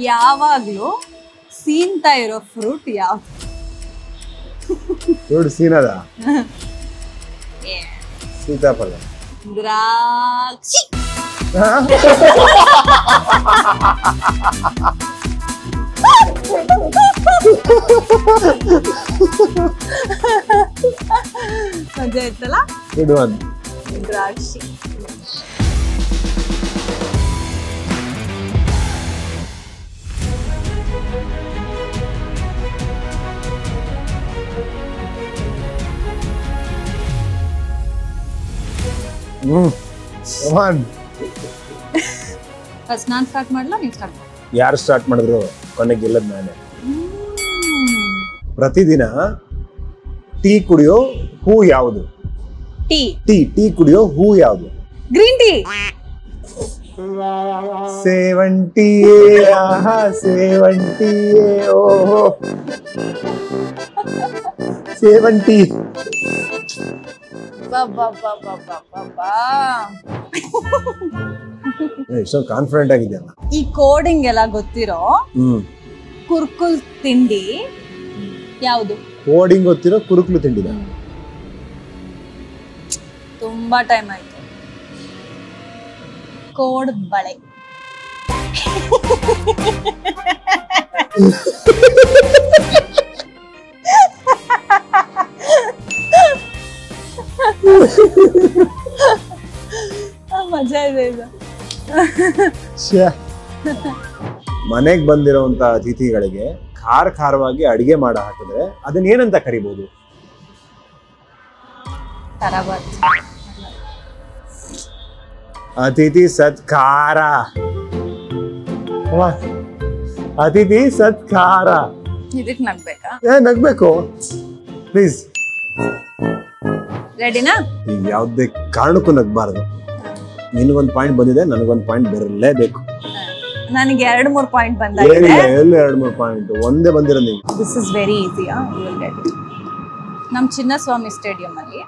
ಯಾವಾಗ್ಲೂ ಸೀನ್ತಾ ಇರೋ ಫ್ರೂಟ್ ಯಾವ್ದು? ಫ್ರೂಟ್ ಸೀನದ ಸೀತಾಫಲ. ದ್ರಾಕ್ಷಿ. ಮಜಾ ಆಯ್ತಲ್ಲ? Good one. ದ್ರಾಕ್ಷಿ. ಫಸ್ಟ್ ನಾನ್ ಸ್ಟಾರ್ಟ್ ಮಾಡ್ಲಾ ನೀವು ಸ್ಟಾರ್ಟ್ ಮಾಡಿ? ಯಾರು ಸ್ಟಾರ್ಟ್ ಮಾಡಿದ್ರು ಕೊನೆಗೆ ಗೆಲ್ಲದ್ ನಾನೇ. ಪ್ರತಿದಿನ ಟೀ ಕುಡಿಯೋ ಹೂ ಯಾವುದು? ಟೀ. ಟೀ ಕುಡಿಯೋ ಹೂ ಯಾವುದು? Green tea. ಸೇವಂತಿಯೇ ಆಹಾ ಸೇವಂತಿಯೇ ಓಹೋ ಸೇವಂತಿ. ಎಷ್ಟೊಂದು ಕಾನ್ಫಿಡೆಂಟ್ ಆಗಿದೆಯಲ್ಲ. ಈ ಕೋಡಿಂಗ್ ಎಲ್ಲ ಗೊತ್ತಿರೋ ಕುರ್ಕುಲ್ ತಿಂಡಿ ಯಾವುದು? ಕೋಡಿಂಗ್ ಗೊತ್ತಿರೋ ಕುರುಕ್ಲು ತಿಂಡಿದ? ತುಂಬಾ ಟೈಮ್ ಆಯ್ತು. ಕೋಡ್ ಬಳೆ. ಮಜಾ ಇದೆ ಇದು. ಮನೆಗ್ ಬಂದಿರೋಂತ ಅತಿಥಿಗಳಿಗೆ ಖಾರವಾಗಿ ಅಡಿಗೆ ಮಾಡ ಹಾಕಿದ್ರೆ ಅದನ್ನ ಏನಂತ ಕರಿಬಹುದು? ಅತಿಥಿ ಸತ್ಕಾರ. ಅತಿಥಿ ಸತ್ಕಾರ. ಇದಕ್ಕೆ ನಗ್ಬೇಕಾ? ನಗ್ಬೇಕು ಪ್ಲೀಸ್. ರೆಡಿನಾ? ಈಗ ಯಾವ್ದೇ ಕಾರಣಕ್ಕೂ ನಗ್ಬಾರ್ದು. ನಿನಗೊಂದು ಪಾಯಿಂಟ್ ಬಂದಿದೆ, ನನಗೊಂದು ಪಾಯಿಂಟ್ ಬರಲೇಬೇಕು. ನನಗೆ 2-3 ಪಾಯಿಂಟ್ ಬಂದಾಗಿದೆ. ಎಲ್ಲ 2-3 ಪಾಯಿಂಟ್ ಒಂದೇ ಬಂದಿರೋದು ನಿಮಗೆ. This is very easy. You will get it. ನಮ್ಮ ಚಿನ್ನಸ್ವಾಮಿ ಸ್ಟೇಡಿಯಂ ಅಲ್ಲಿ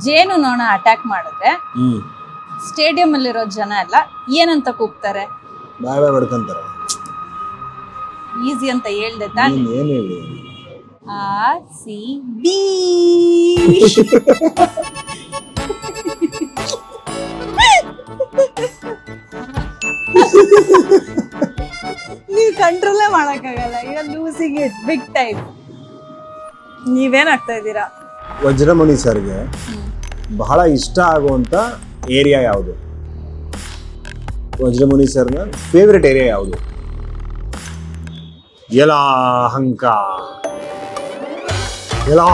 ಜೇನು ನೊಣ ಅಟ್ಯಾಕ್ ಮಾಡಿದ್ರೆ ಸ್ಟೇಡಿಯಂ ಅಲ್ಲಿರೋ ಜನ ಎಲ್ಲ ಏನಂತ ಕೂಗ್ತಾರೆ? ಬಾಯ್ ಬಡ್ಕಂತಾರೆ. ಈಸಿ ಅಂತ ಹೇಳ್ದೆ ತಾನೆ? ಏನು ಹೇಳಿ? RCB. ನೀವು ಕಂಟ್ರೋಲೇ ಮಾಡಕ್ಕಾಗಲ್ಲ. ಈಗ ಲೂಸಿಂಗ್ ಇಟ್ ಬಿಗ್ ಟೈಮ್. ನೀವೇನಾಗ್ತಾ ಇದ್ದೀರಾ? ವಜ್ರಮುನಿ ಸರ್ಗೆ ಬಹಳ ಇಷ್ಟ ಆಗುವಂತ ಏರಿಯಾ ಯಾವುದು? ವಜ್ರಮುನಿ ಸರ್ನ ಫೇವ್ರೆಟ್ ಏರಿಯಾ ಯಾವುದು? ಯಲಹಂಕ. ಎಲ್ಲಾ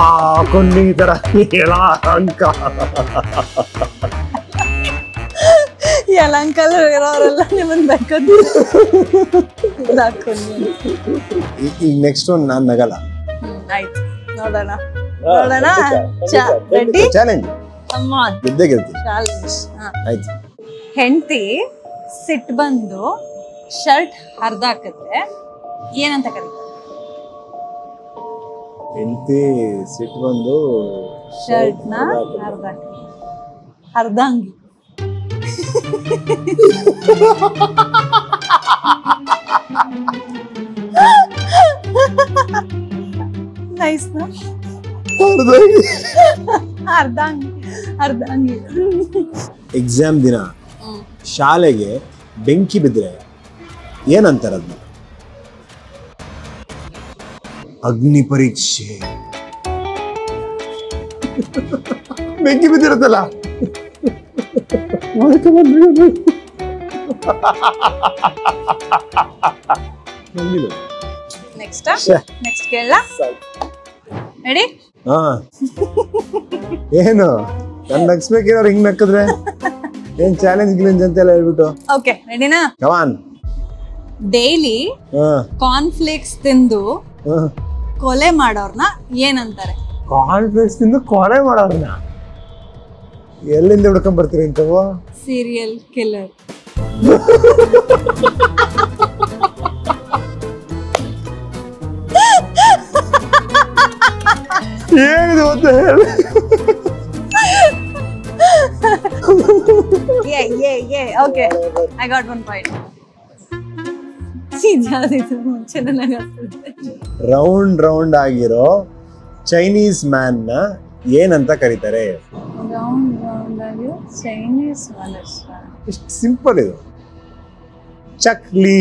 ಕೊಂಡಿ ತರ ಯಲಹಂಕ. ಯಲಹಂಕಲ್ ಇರೋರೆಲ್ಲ ನಿಮ್ಮನ್ನ ಬೇಕಂತ. ಈಗ ನೆಕ್ಸ್ಟ್ ಒಂದು ನಾನು ನಗಲ್ಲ. ಆಯ್ತು, ನೋಡೋಣ. ರೆಡಿ? ಚಾಲೆಂಜ್. ಗೆದ್ದೇ ಗೆಲ್ತೀನಿ. ಚಾಲೆಂಜ್. ಆಯ್ತು. ಹೆಂಡತಿ ಸಿಟ್ಟು ಬಂದು ಶರ್ಟ್ ಹರಿದಾಕಿದ್ರೆ ಏನಂತ ಕರೀತಾರೆ? ಹೆಂಡತಿ ಸಿಟ್ಟು ಬಂದು ಶರ್ಟ್ ನ ಹರ್ದಂಗಿ. ನೈಸ್ ನಾ? ಅರ್ಧಂಗಿ. ಎಕ್ಸಾಮ್ ದಿನ ಶಾಲೆಗೆ ಬೆಂಕಿ ಬಿದ್ರೆ ಏನಂತಾರ ಅದನ್ನ? ಅಗ್ನಿ ಪರೀಕ್ಷೆ. ಬೆಂಕಿ ಬಿದ್ದಿರುತ್ತಲ್ಲ. ನೆಕ್ಸ್ಟ್ ಕೇಳ. ರೆಡಿ? ಏನು ನನ್ ನಗ್ಸ್ಬೇಕಿರೋರು ಹಿಂಗ್ ನಕ್ಕಿದ್ರೆ ಏನ್ ಚಾಲೆಂಜ್ ಗಿಲೆಂಜ್ ಅಂತೆಲ್ಲ ಹೇಳ್ಬಿಟ್ಟು. ಓಕೆ, ರೆಡಿನಾ? ಕಮಾನ್. ಡೈಲಿ ಕಾರ್ನ್ಫ್ಲೇಕ್ಸ್ ತಿಂದು ಕೊಲೆ ಮಾಡೋರ್ನ ಏನಂತಾರೆ? ಕಾರ್ನ್ಫ್ಲೇಕ್ಸ್ ತಿಂದು ಕೊಲೆ ಮಾಡೋರ್ನ ಎಲ್ಲಿಂದ ಹುಡ್ಕೊಂಡ್ ಬರ್ತೀರಿ ಇಂಥವು? Serial killer. ಏನಿದು ಅಂತ ಹೇಳಿ. Yeah, okay. I got 1 point. ಇದ್ಯಾವ್ದಿದು ಮುಂಚೆ ನನಗೆ ಗೊತ್ತಿದೆ. ರೌಂಡ್ ಆಗಿರೋ ಚೈನೀಸ್ ಮ್ಯಾನ್ ನ ಏನಂತ ಕರೀತಾರೆ? ರೌಂಡ್ ಆಗಿ ಚೈನೀಸ್ ಮನುಷ್ಯ. ಇಷ್ಟು ಸಿಂಪಲ್ ಇದು. ಚಕ್ಲಿ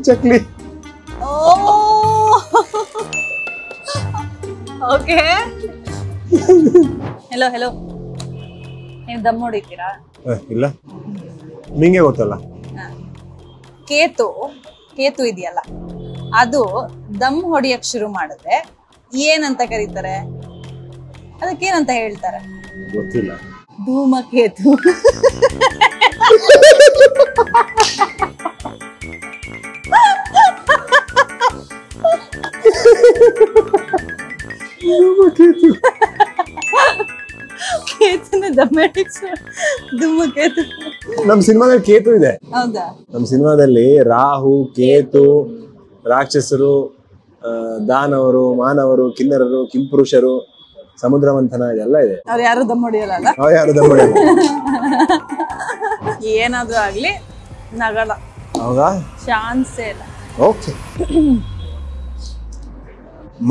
ಚಕ್ಲಿ. ಓಕೆ, ಹೆಲೋ ನೀವು ದಮ್ ಹೊಡಿತೀರಾ? ಇಲ್ಲ, ನಿಂಗೆ ಗೊತ್ತಲ್ಲ. ಕೇತು ಇದೆಯಲ್ಲ, ಅದು ದಮ್ ಹೊಡಿಯಕ್ ಶುರು ಮಾಡಿದ್ರೆ ಏನಂತ ಕರೀತಾರೆ? ಅದಕ್ಕೇನಂತ ಹೇಳ್ತಾರೆ? ಗೊತ್ತಿಲ್ಲ. ಧೂಮಕೇತು. ಕೇತುನ ಧೂಮಕೇತು. ನಮ್ ಸಿನಿಮಾದಲ್ಲಿ ಕೇತು ಇದೆ. ಹೌದಾ? ನಮ್ ಸಿನಿಮಾದಲ್ಲಿ ರಾಹು, ಕೇತು, ರಾಕ್ಷಸರು, ದಾನವರು, ಮಾನವರು, ಕಿನ್ನರರು, ಕಿಂಪುರುಷರು, ಸಮುದ್ರ ಮಂಥನ ಇದೆಲ್ಲ ಇದೆ. ಅವ್ರು ಯಾರು ದಮ್ ಹೊಡಿಯಲ್ಲ. ಯಾರು ದಮ್ ಹೊಡಿಯಲ್ಲ. ಏನಾದ್ರೂ ಆಗ್ಲಿ ನಗಲ್ಲ. ಹೌದಾ? ಚಾನ್ಸೇ ಇಲ್ಲ. ಓಕೆ.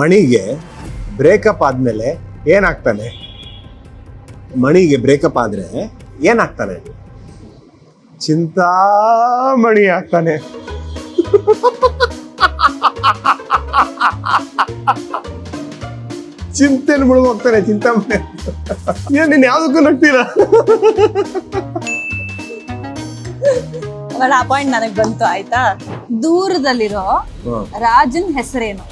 ಮಣಿಗೆ ಬ್ರೇಕಪ್ ಆದ್ಮೇಲೆ ಏನಾಗ್ತಾನೆ? ಮಣಿಗೆ ಬ್ರೇಕಪ್ ಆದ್ರೆ ಏನಾಗ್ತಾನೆ? ಚಿಂತಾಮಣಿ ಆಗ್ತಾನೆ. ಚಿಂತೆನ ಮುಳುಗೋಗ್ತಾನೆ, ಚಿಂತಾಮಣಿ. ನೀನ್ ಯಾವ್ದಕ್ಕೂ ನಗ್ತೀರಾ? ಆ ಪಾಯಿಂಟ್ ನನಗ್ ಬಂತು. ಆಯ್ತಾ? ದೂರದಲ್ಲಿರೋ ರಾಜನ್ ಹೆಸರೇನು?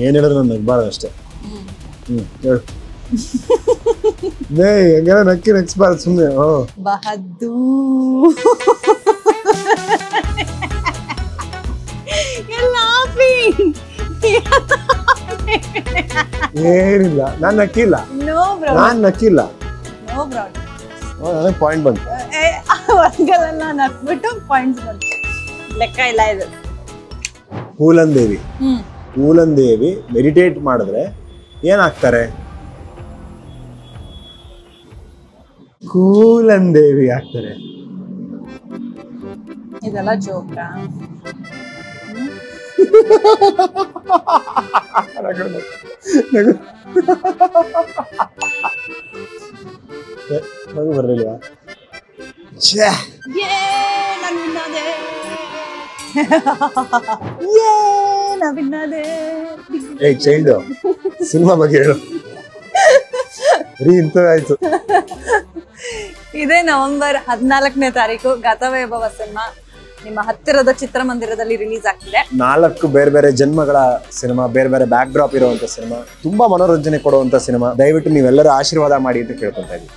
ಏನ್ ಹೇಳಿದ್ರೆ ನಾನು ನಗ್ಬಾರ್ದು ಅಷ್ಟೇ. ಹೇಳು. ಹೆಂಗಾರ ನಗ್ಸ್ಬಾರ್ದು ಸುಮ್ಮನೆ. ಬಹದ್ದೂರ್. ಏನಿಲ್ಲ, ನಾನ್ ನಕ್ಕಿಲ್ಲ. ನನಗೆ ಪಾಯಿಂಟ್ ಬಂತು. ನಕ್ಬಿಟ್ಟು ಪಾಯಿಂಟ್ಸ್ ಬಂತು. ಲೆಕ್ಕ ಇಲ್ಲ ಇದು. ಕೂಲನ್ ದೇವಿ ಮೆಡಿಟೇಟ್ ಮಾಡಿದ್ರೆ ಏನಾಗ್ತಾರೆ? ಕೂಲನ್ ದೇವಿ ಆಗ್ತಾರೆ. ಇದೆಲ್ಲ ಜೋಕ. ನಗು ಬರ್ಲಿಲ್ವಾ? ಚೈಲ್ಡ್ ಸಿನಿಮಾ ಬಗ್ಗೆ ಹೇಳು. ಇಂಥದ್ದಾಯ್ತು. ಇದೇ ನವೆಂಬರ್ 14ನೇ ತಾರೀಕು ಗತವೈಭವ ಸಿನಿಮಾ ನಿಮ್ಮ ಹತ್ತಿರದ ಚಿತ್ರಮಂದಿರದಲ್ಲಿ ರಿಲೀಸ್ ಆಗ್ತಿದೆ. 4 ಬೇರೆ ಬೇರೆ ಜನ್ಮಗಳ ಸಿನಿಮಾ, ಬೇರೆ ಬೇರೆ ಬ್ಯಾಕ್ ಡ್ರಾಪ್ ಇರುವಂತ ಸಿನಿಮಾ, ತುಂಬಾ ಮನೋರಂಜನೆ ಕೊಡುವಂತ ಸಿನಿಮಾ. ದಯವಿಟ್ಟು ನೀವೆಲ್ಲರೂ ಆಶೀರ್ವಾದ ಮಾಡಿ ಅಂತ ಕೇಳ್ಕೊತಾ ಇದ್ದೀವಿ.